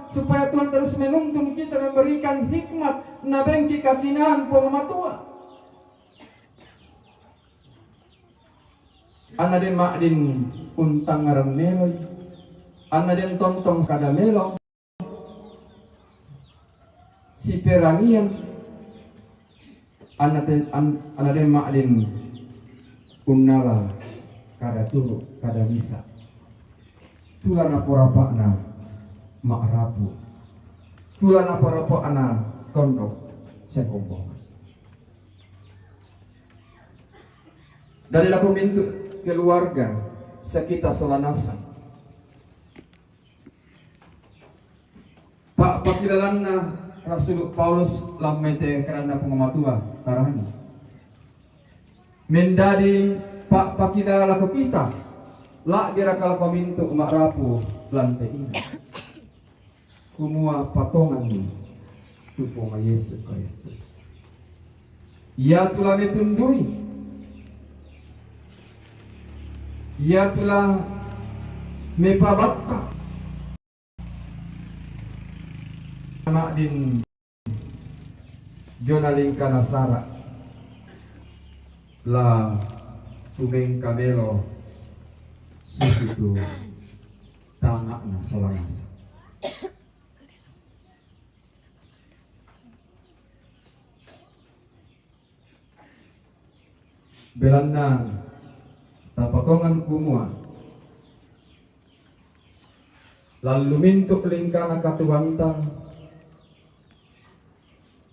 supaya Tuhan terus menuntun kita, memberikan hikmat na bengki kakinaan pengamatua. Ana den makdin untang ngaran meloy, ana den tontong kada melo, si perangian, ana den makdin unnala kada turu kada bisa. Tulana porapakna mak rapu, tulana porapakna kondok sekombong. Dari laku pintu keluarga sekitar solanasa. Pak pakilalanna Rasul Paulus lamete karena pengamatua karani. Mendadi pak pakilala laku kita, la kira kalau komintu mak rapu lantai ini. Kumua patongan tupong Yesus Kristus. Ia telah metundui, ia telah mepabatta. Anak din Jonalingka Nasara la tumeng kabelo susu tangak na solangas. Belanda tapatongan kumua lalu mintuk lingkana katuwanta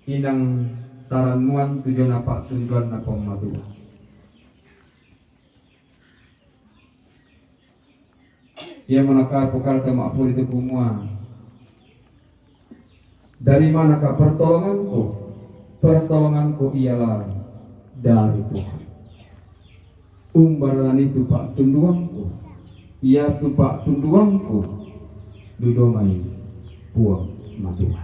inang taranuan tujuan apa tujuan na pematua. Ia menakar pukarta maafur itu kumua. Dari manakah pertolonganku? Pertolonganku ialah dari Tuhan. Umbaran itu pak tunduangku, ia tu pak tunduangku, dudomai puang matua.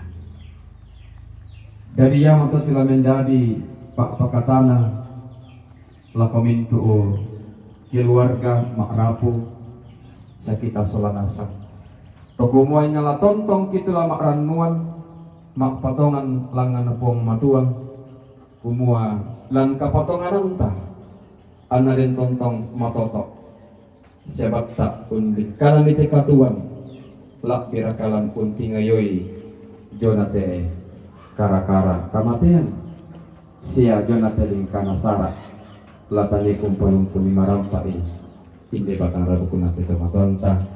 Dari yang atau telah menjadi pak pakatana, lakomintu keluarga mak rapu, sakita solanasa. Tokumuay nga tontong kitulah mak ranuan, mak patongan langan puang matua, kumua lan kapatongan anta. Ana den tontong matotok sebat tak undi kanan ite katuan lak birakalan unti ngayoy jonate karakara kamatean sia jonate lingkana sara latani kumpulung kumimarampa inde bakang rabu kunate tomatonta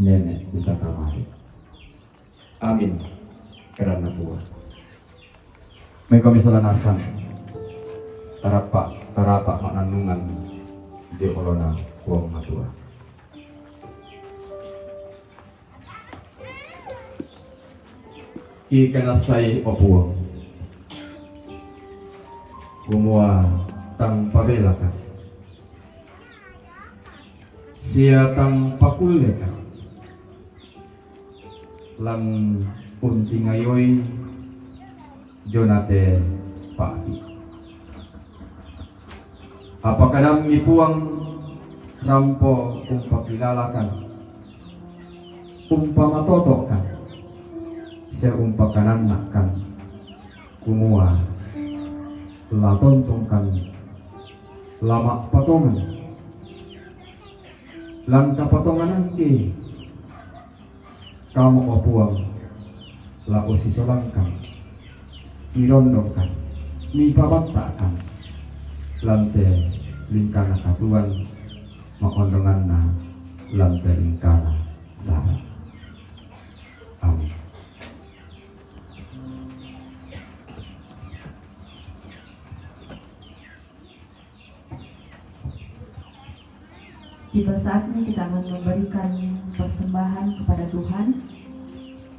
nenek kita kamari. Amin karena buah mengkomisalan asam tarapak maknanungan di olona buang matua. Ki kanasay opuang kumua tang pabelakan sia tang pakulekan lang unti ngayoy jonate pagi. Apakah nami puang rampo umpakilalakan, umpamatotokan, seumpakan anakkan, kumua, latontongkan, lama patongan, langka patongan angki, kamu opuang, la usisolangkan, mirondongkan, mipabatakan, lante lingkana katuan makondongan na lante lingkana sara. Amin. Tiba saatnya kita akan memberikan persembahan kepada Tuhan.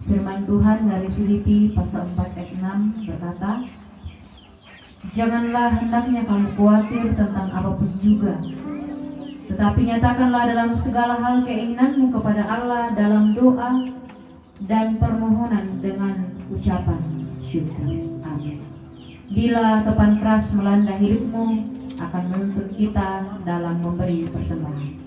Firman Tuhan dari Filipi pasal 4 ayat 6 berkata, janganlah hendaknya kamu khawatir tentang apapun juga, tetapi nyatakanlah dalam segala hal keinginanmu kepada Allah dalam doa dan permohonan dengan ucapan syukur. Amin. Bila topan keras melanda hidupmu, akan menuntun kita dalam memberi persembahan.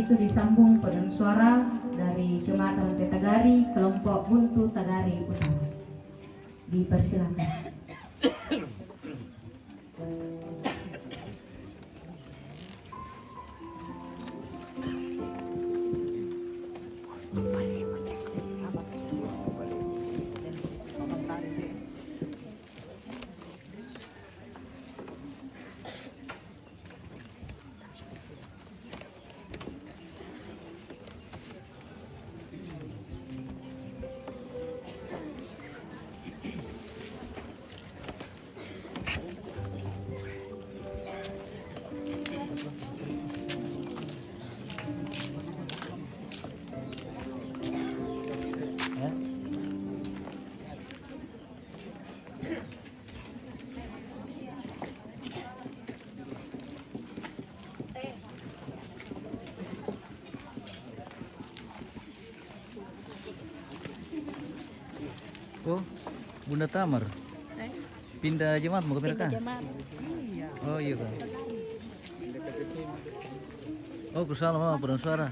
itu disambung paduan suara dari Jemaat Rantai Tagari, kelompok Buntu Tagari Utara. Dipersilakan. Oh, Bunda Tamar. Pindah jemaat mau ke mereka? Oh iya kan. Oh, kusala mah paduan suara.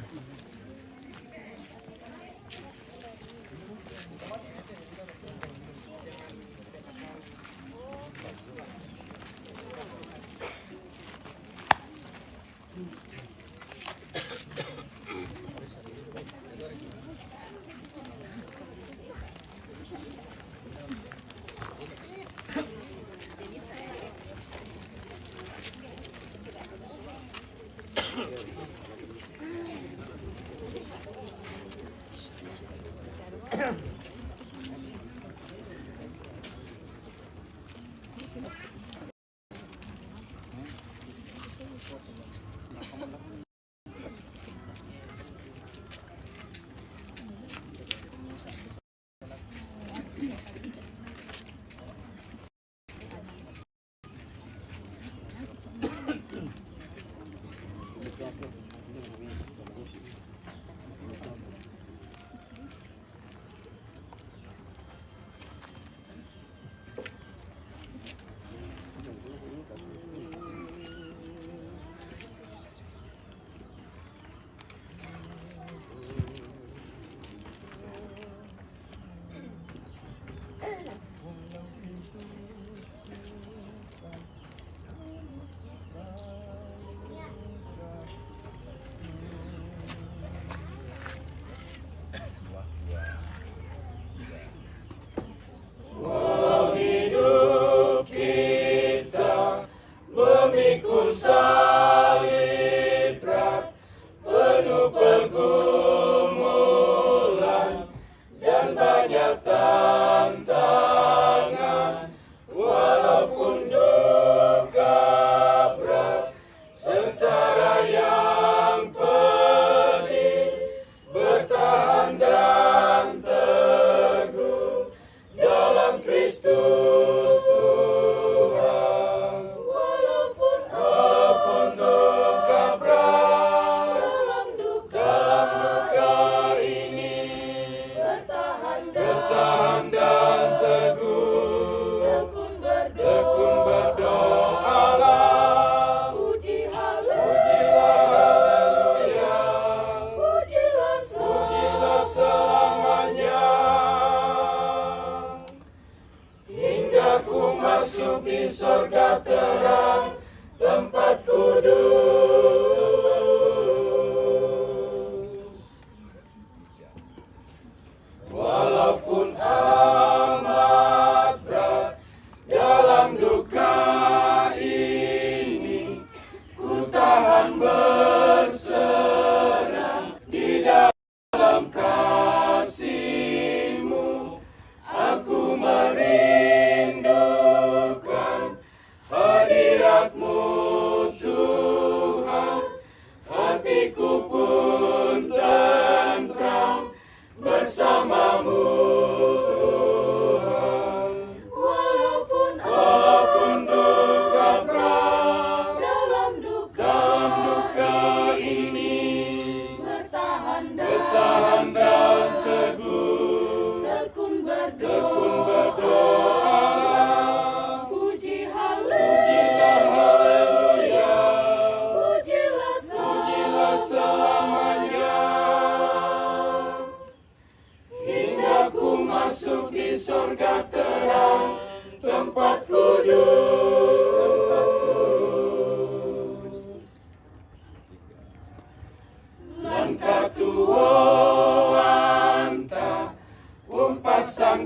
Hadirat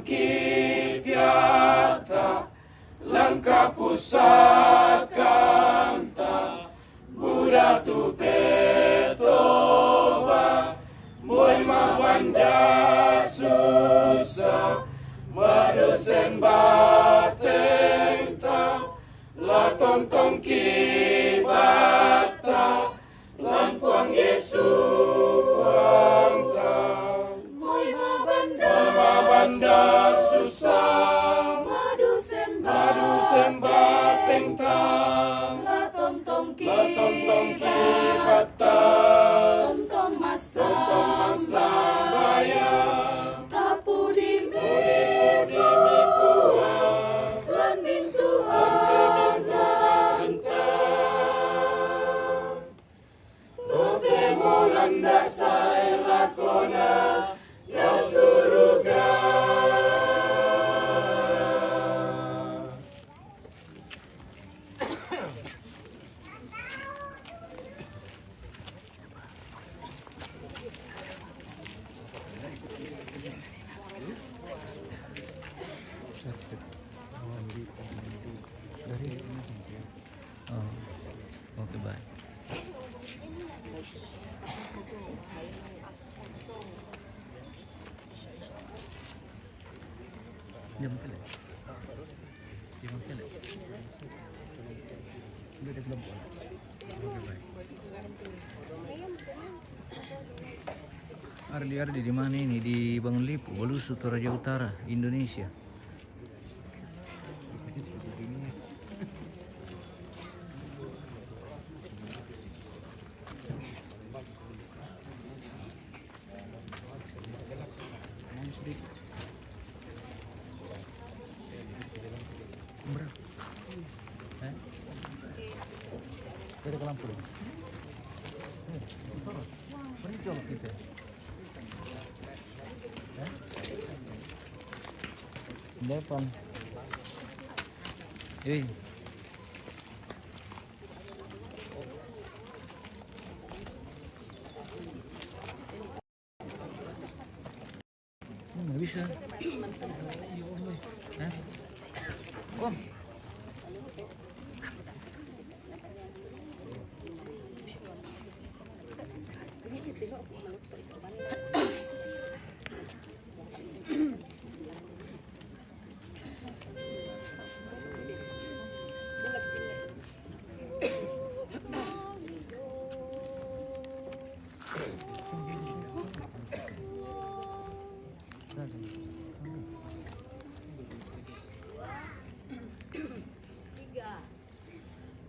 kipiata lengkap pusakanta Buddha tu petoba Moy mabanda susah Madusen batenta La tontong kibata Lampuang Yesu puangta Moy mabanda susah Madu sembah tentang La tontong kibata Tontong masa baya Tapu di puang Lan mintu anda Toke molanda saya lakona ya suruga Oh, oke baik. Jam kali. Jam kali. Udah ada belum? Oke baik. Ardi di mana ini? Di Bangun Lipu, Balusu, Toraja Utara, Indonesia. Dari ke lampu. Beri jawab kita. Depan. Nggak bisa. Om.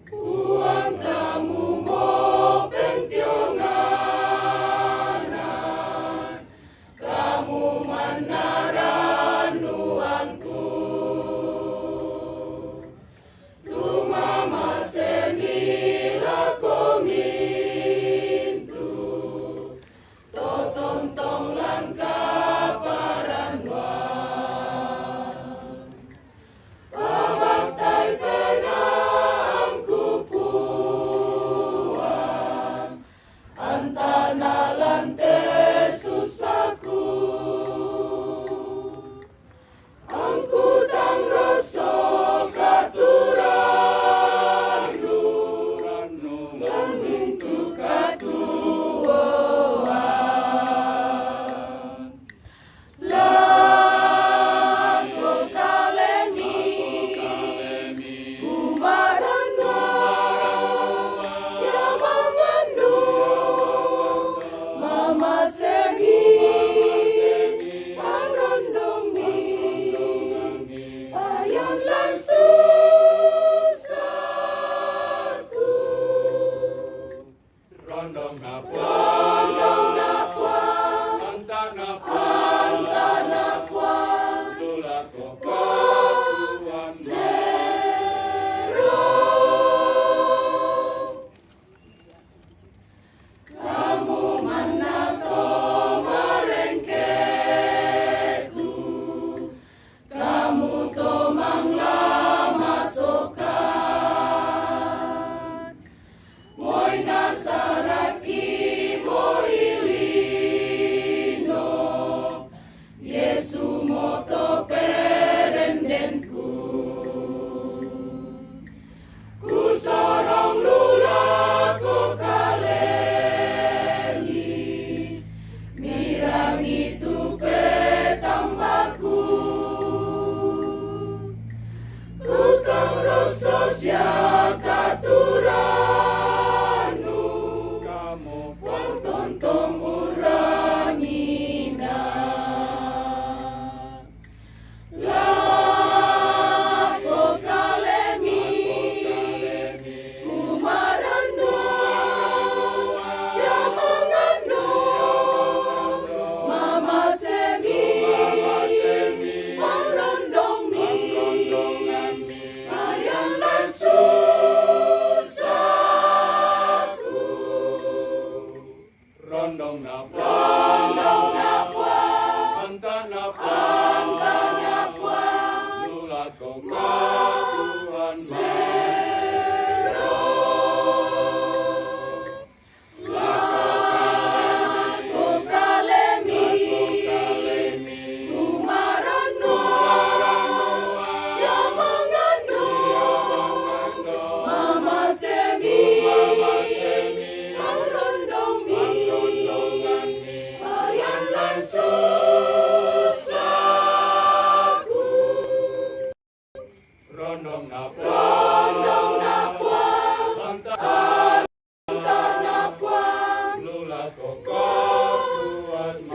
Puang kamu mo pentiongan rondong napwa anta napwa nulat koma Tuhan rondong napwa anta napwa nulat koma Tuhan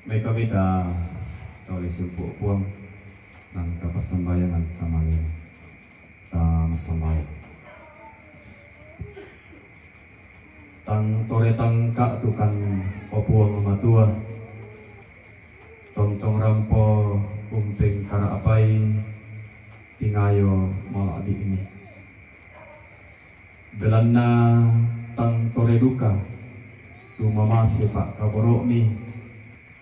May kami ka tawali sumpo puang ng kapasambayangan sa malin ta masambayan. Tang toretang ka tukan opuang mamatua tongtong rampo umping karaapay tingayo maladi ini. Belan na tang toreduka tumamasi pak kaboro mi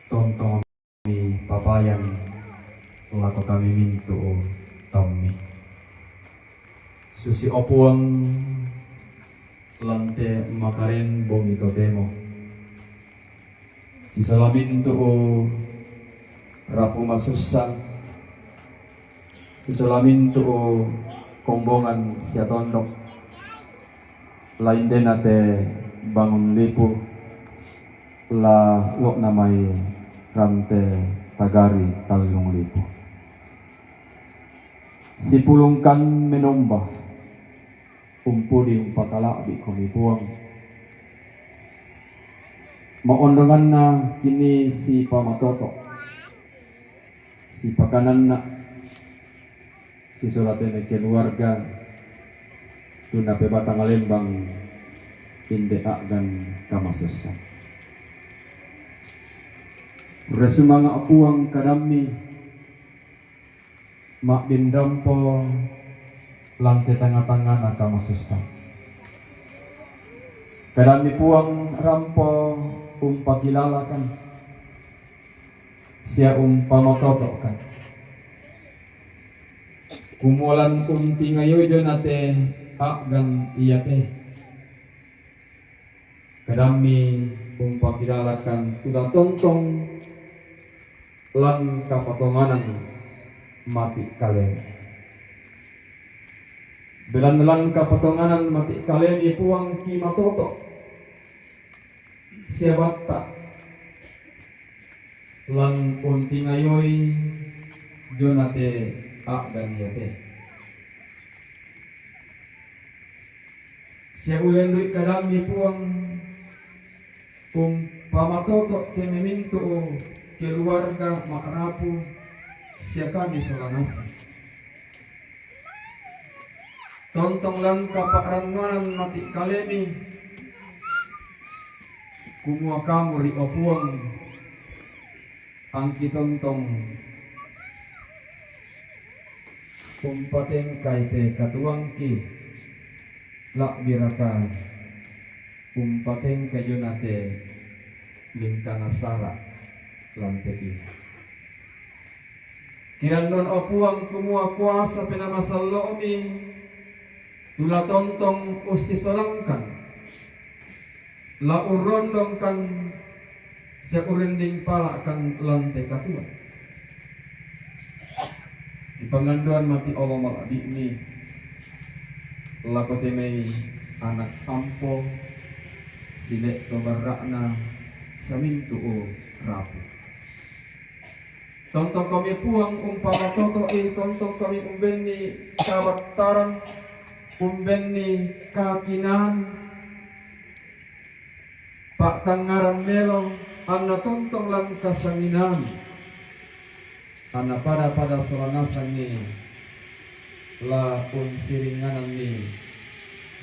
tontong mi papayan lako kami minto tommi susi opuang lante makarin bongito temo si salamin to rapu masusa si salamin to kombongan siya tondok lain din ate bangun lipo la wak namay rante tagari talong lipo. Si pulungkan menomba umpudi umpakalabi kumipuang maondongan na kini si pamatoto si pakanan na si sulatin na keluarga tuna pebatang alembang inde agan kamasusan. Resumanga apuang kadami mak bindampo lantai tengah-tengah naka masusah. Kadami puang rampo umpakilalakan sia umpamatotokan. Kumulan kunti ngayon nate akgan iyate. Kadami umpakilalakan kuda tongtong lan kapatonganan mati kalen. Belan kapatonganan mati kalen ipuang kimatoto siabata lan unti ngayoy jonate a dan yate. Siya ulen duit kadam ipuang pamatoto kemiminto keluarga makarapu siya kami solanasa. Tontong lang kaparanganan mati kaleni kumua kamu ri opuang ang kitontong kumpateng kaite katuang ki lak biraka kumpateng kajonate lingkana sara lantai ini. Kinandon opuang kumua kuasa penamasal lomi tula tontong usti solangkan la urondong kan sia urending pala kan lantai katua. Di penganduan mati Allah maladi ini lakotemei anak ampo silek tobarakna samintu rapu. Tontong kami puang umpama toto tontong kami umbeni kabataran umbeni kakinan pak kangaran melo anna tontong lang kasanginan anna pada solanasan ni la unsiringanan ni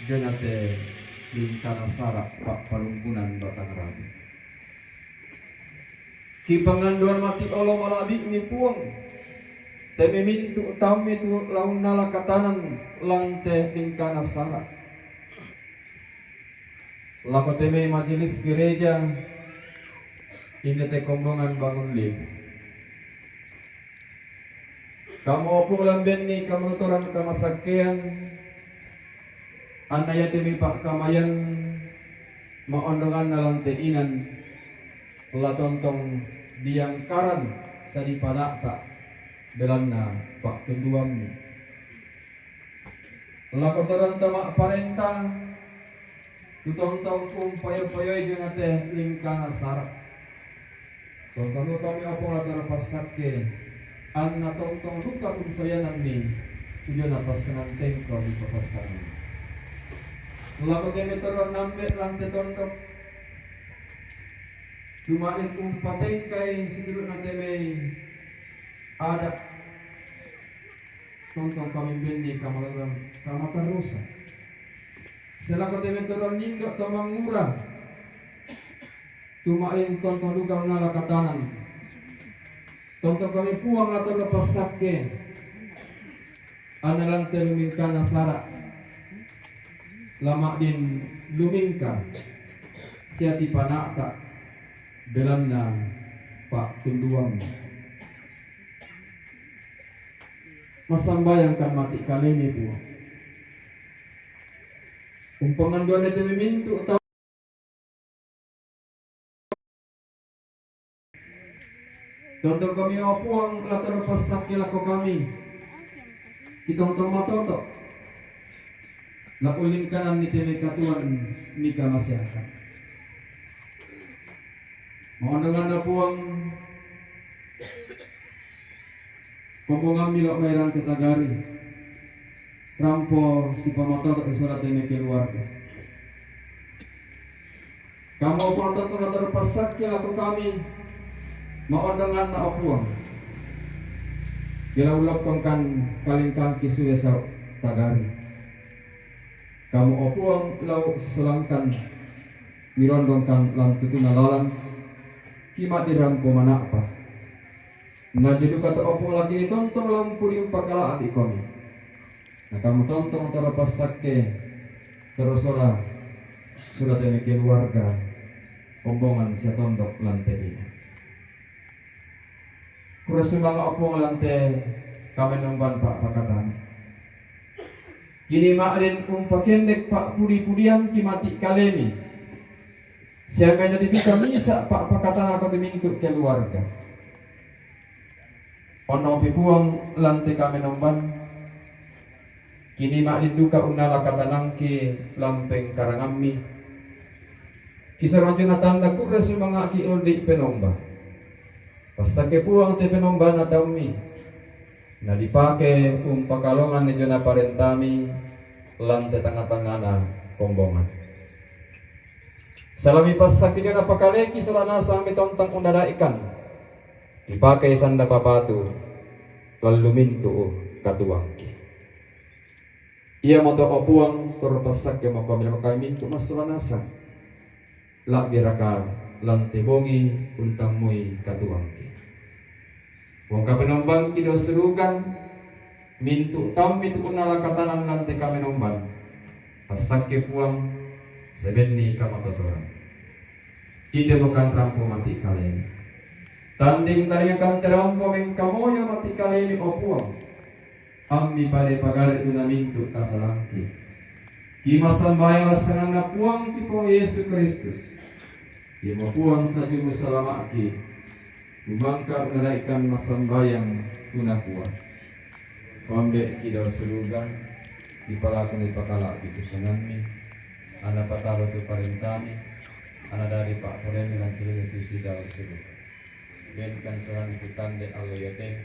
jonate lingkana sarak pak palungkunan batang rabi. Ki panganduan mati Allah maladi ni puang teme mintu tami tu laun nala katanan lante lingkana sarak lako teme majelis gereja ini te kombongan bangun lib kamu opung lamben ni kamu toran kamasakean anaya teme pak kamayan maondongan nalante inan la tontong diangkaran sadi padakta belanna pak keduamni la kotoran tamak parenta tu tontong payo-payo jonate lingkana sarak tontong kami opong latar pasake anna tontong luka pun soyanan ni tujona pasanan tengko di papasan la koteme toron nambe lante tontong Dumain umpatengkai sidurut nateme ada tontong kami bendi kamalaran kamatan rusa selaka teme turun nindok tomang murah tumain tontong duka unala katanan tontong kami puang atau lepas sake analan telumingkana sarak lama din lumingka siati panakta belanna pak tunduang masambayangkan mati kali ini bu umpangan dua nete memintu atau tonton kami opuang latar pasak lako kami kitong matoto la uling kanan ni teme katuan mika masyarakat mohon dengan puang kombongan milok merang ketagari rampo si pamatot surat ini keluarga kamu pun tentu terpasak laku kami mohon dengan puang bila ulap tongkan kalingkan kisu esau tagari kamu opuang lau seselangkan mirondongkan lang tutuna lalang kimat dirangko mana apa nah jadi kata opung lagi ni tontong lampu di pakala adik kami nah kamu tontong terlepas sake terus sudah ini keluarga ombongan sia tondok lantai ini kurang sumang opung lantai kami nomban pak pakatan kini makrin umpakendek pak pudi-pudian kimati kalemi siapa yang dibika misa pak pakatan aku dimintu keluarga ono pipuang lantai kami nomban kini mak duka unala kata nangki lampeng karangami kisah rancuna tanda ku resu mangaki uldi penomba pasake puang te penomba na mi na dipake pakalongan ni jona parentami lantai tengah-tengah kombongan salami pasaki jona pakaleki solana sami tontang undada ikan dipakai sanda papatu lalu mintu katuangki ia moto opuang terpasak ke mau kami mintu masolana sang lak biraka lantai bongi untang mui katuangki wong ka penombang kido seruga mintu tam itu unala katanan lantai kami nombang pasak ke puang sebenni kamatotoran Ite bukan rampo mati kalemi. Tanding taringakan terampo mengkamoyo mati kalemi opuang. Ammi pada pagar itu namintu kasalangki. Kimas sambayang sangana puang tipo Yesus Kristus. Ima puang sajumu salamaki. Umangka menaikan masambayang tuna puang. Pambe kidaw sulugan. Dipalakon ipakala kikusanganmi. Ana patalo tu parintami. Ana dari Pak Polen dengan kiri sisi dalam suluh. Benkan serang kitande aloyote.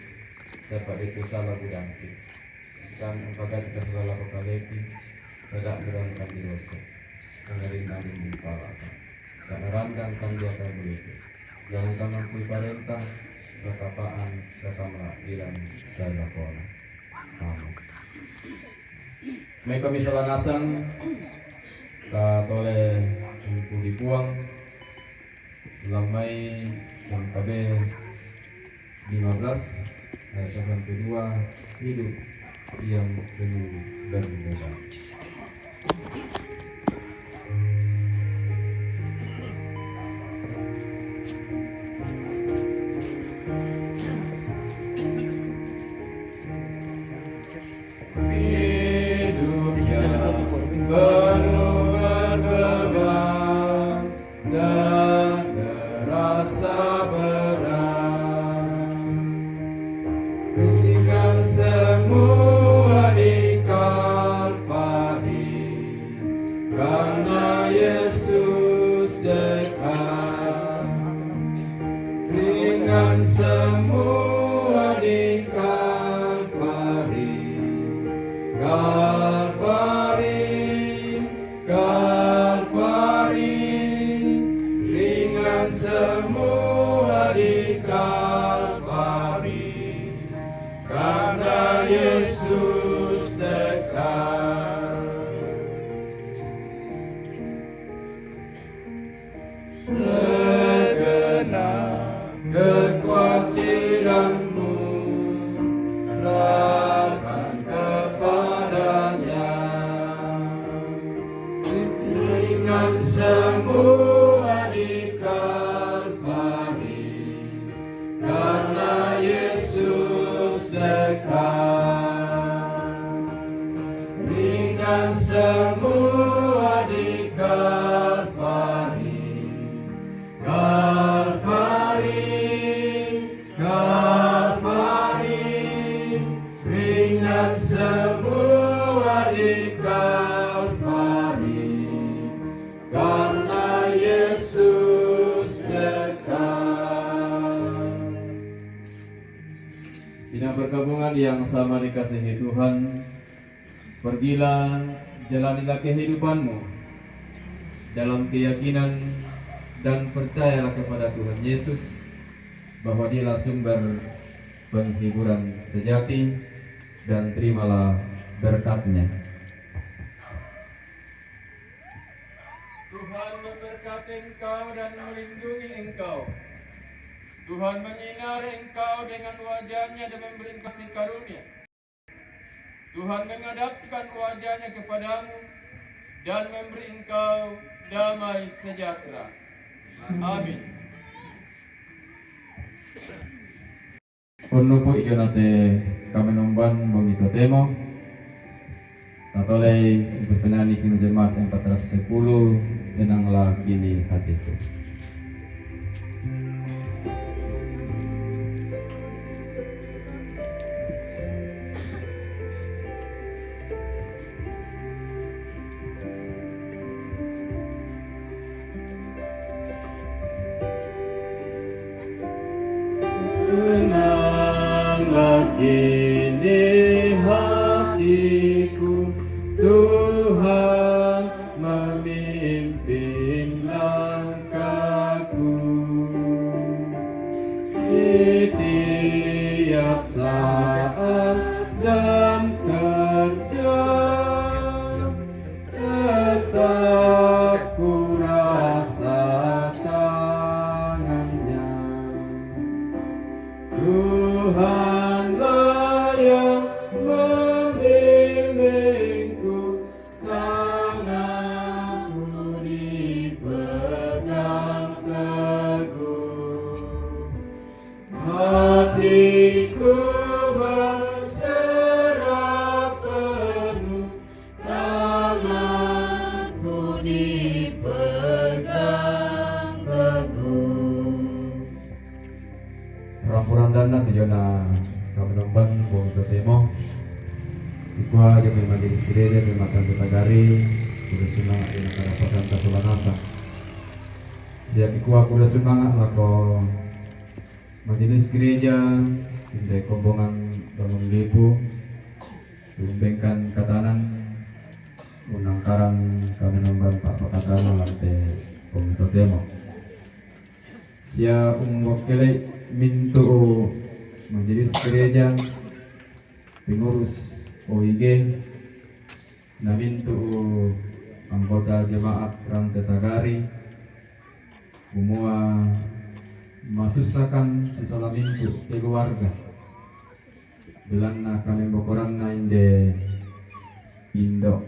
Sebab itu salah budangki. Sekarang umpakan kita selalu kalepi. Sadak berangkat di dosa. Sangarin kami dipalakan. Dan randang kami akan begitu. Jangan kami kui parentah. Sekapaan, sekamra, ilang, saya pola. Amin. May kami salah nasang. Katole untuk dipuang. Lamai yang tabe 15 ayat 1 hidup yang penuh dan bebas. Sidang perkabungan yang sama dikasihi Tuhan, pergilah, jalanilah kehidupanmu dalam keyakinan dan percayalah kepada Tuhan Yesus bahwa Dialah sumber penghiburan sejati, dan terimalah berkat-Nya. Tuhan memberkati engkau dan melindungi engkau. Tuhan menyinari engkau dengan wajah-Nya dan memberi kasih karunia. Tuhan menghadapkan wajah-Nya kepadamu dan memberi engkau damai sejahtera. Amin. Unno po iyo nate kami nomban bangito temo. Tatolay berpenani kinu jemaat 410 tenanglah kini hatiku. Kini hatiku, Tuhan memimpin langkahku di tiap saat dan kerja, tetap ku rasa tangannya. Tuhanlah yang membimbingku, tanganku dipegang hatiku berserah penuh, tanganku dipegang teguh. Rampuran dana tijona kami nomban buang temo. Ikua kami majelis gereja kami makan Tagari, kuda semangat di negara pasan Kasulanasa. Siap ikua kuda semangat lako majelis gereja indai kombongan bangun lipu lumbengkan katanan unang karang kami nombang Pak Pakatana lantai komito demo. Sia umwakili mintu majelis gereja pengurus OIG na mintu anggota jemaat Rantai Tagari semua masusahkan sesala minggu keluarga bilang na kami bokoran na inde indo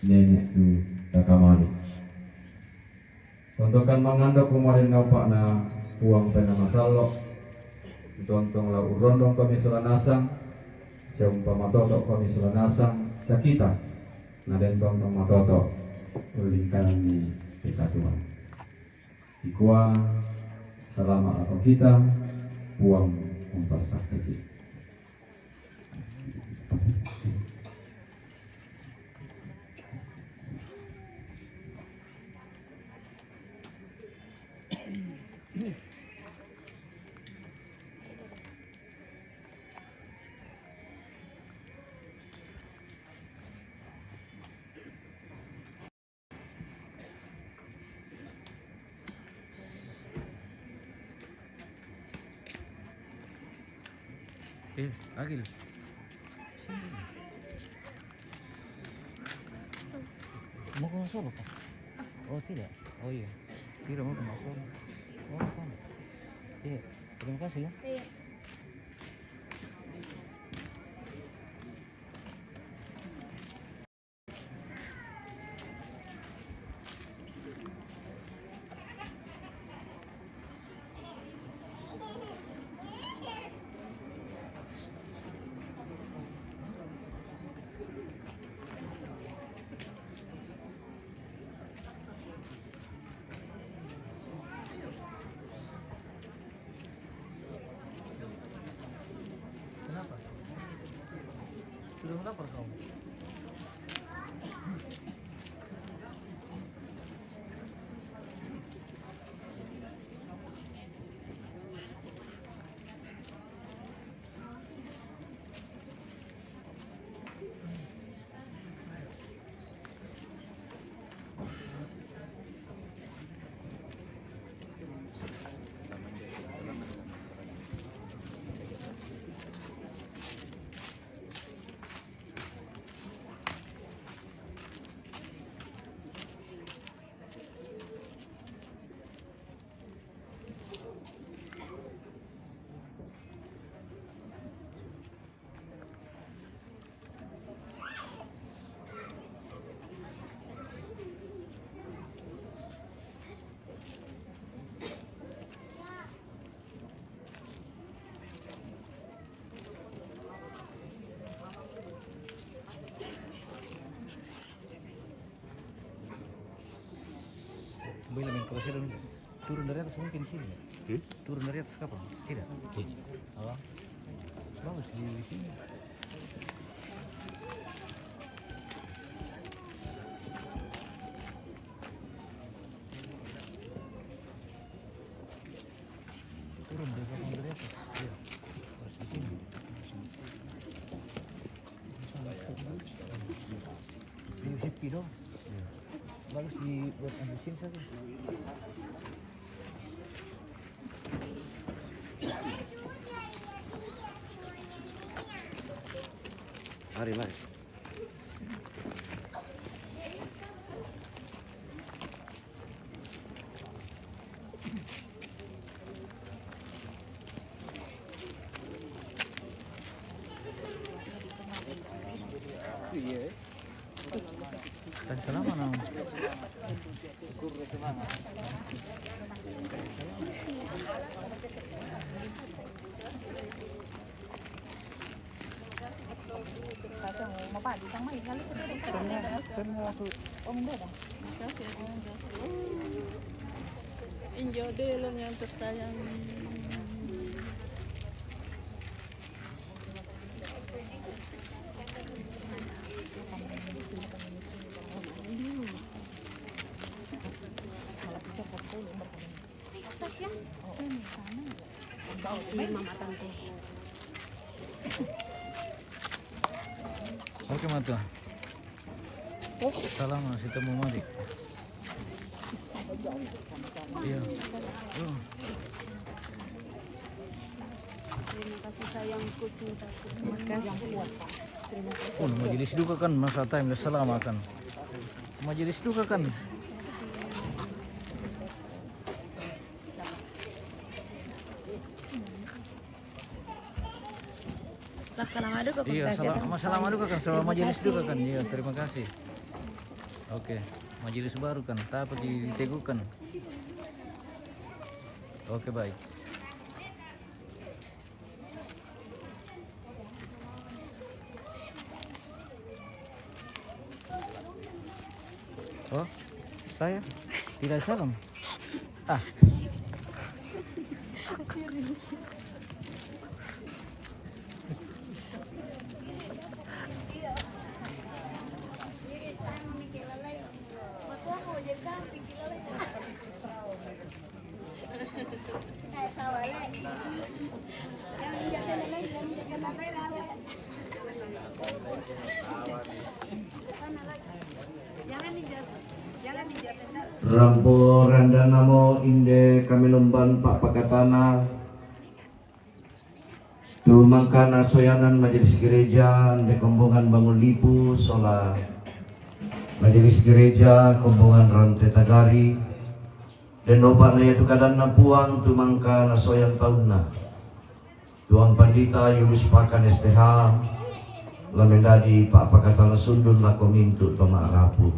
nenek tu takamari tontokan mangando kemarin ngapa na uang pena masalok tontong la urondong kami sulanasang seumpama totok kami sulanasang sakita na den tontong matotok ulingkanan ni kita Tuhan ikua selama atau kita uang umpas sakti. Agil. Mau ke Solo Pak? Oh tidak. Oh iya. Tidak mau ke Solo. Oh kan. Iya. Terima kasih ya. Iya. Kenapa? Sudah lapar kau? Bila main kalau saya turun dari atas mungkin sini ya? Turun dari atas kapal? Tidak? Oh, bagus di sini. Turun dari atas. Iya. Harus di sini. Di hippie dong. Bagus dibuat ambil saja. Mari. Dan selama nama. Injo dulu yang tersayang. Oke mata. Salam masih temu mati. Iya. Terima kasih sayangku, cintaku. Oh, majelis duka kan masa time selama kan. Majelis duka kan. Laksana madu ke Iya, salam duka kan sama majelis duka kan. Iya, terima kasih. Oke, majelis baru kan, tapi diteguhkan. Oke, baik. Oh, saya tidak salam. Ah. Rampo randa namo inde kami lumban Pak Pakatana Tumangkana soyanan majelis gereja inde kombongan bangun lipu sola majelis gereja kombongan rantai tagari dan obat na yaitu kadan na puang tumangkana soyan tauna Tuang Pandita Yulus Pakan STH lamendadi Pak Pakatana sundun lakomintu toma rapu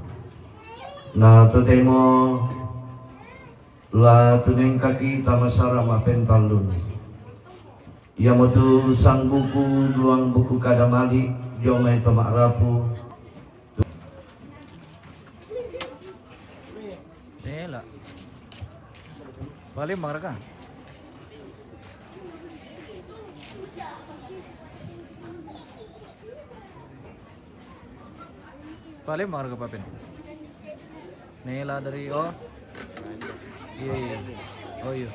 na totemo la tuneng kaki tamasara mapentalun ia motu sang buku duang buku kadamali diomai tomak rapu Tela. Balik mereka. Balik mereka papin. Nela dari oh iya oh iya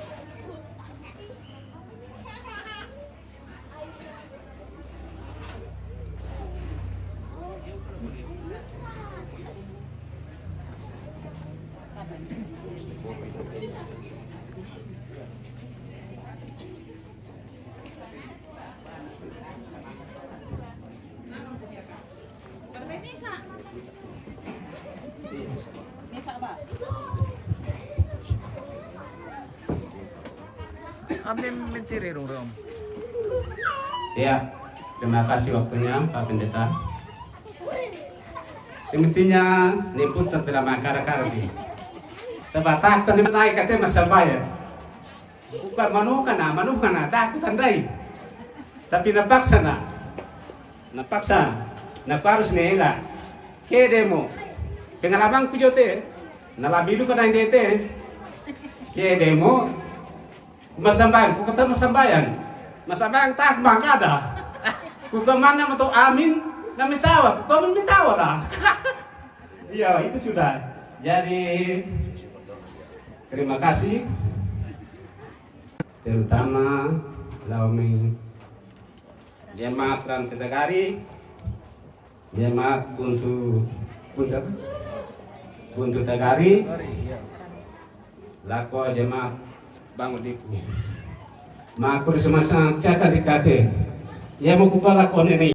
Amin mentiri dong. Ya, terima kasih waktunya Pak Pendeta. Semestinya nimpun telah makar-kardi. Sebatak tadi naik katanya masabaya. Bukan manukana, tak tandai. Tapi napaksa, naparus nela. Kedemo, pengalaman kujote, nalabilu ka na indete. Kedemo, masambayan, kung kata masambayan tak bangkada. Kung kemana mau amin, na mitawa, kung kamu mitawa lah. Iya, itu sudah. Jadi terima kasih, terutama lauming jemaat Rantai Tagari, jemaat Buntu Tagari, lako jemaat Bangun Diku. Makul semasa cakap dikate, ya mau kubala kon ini.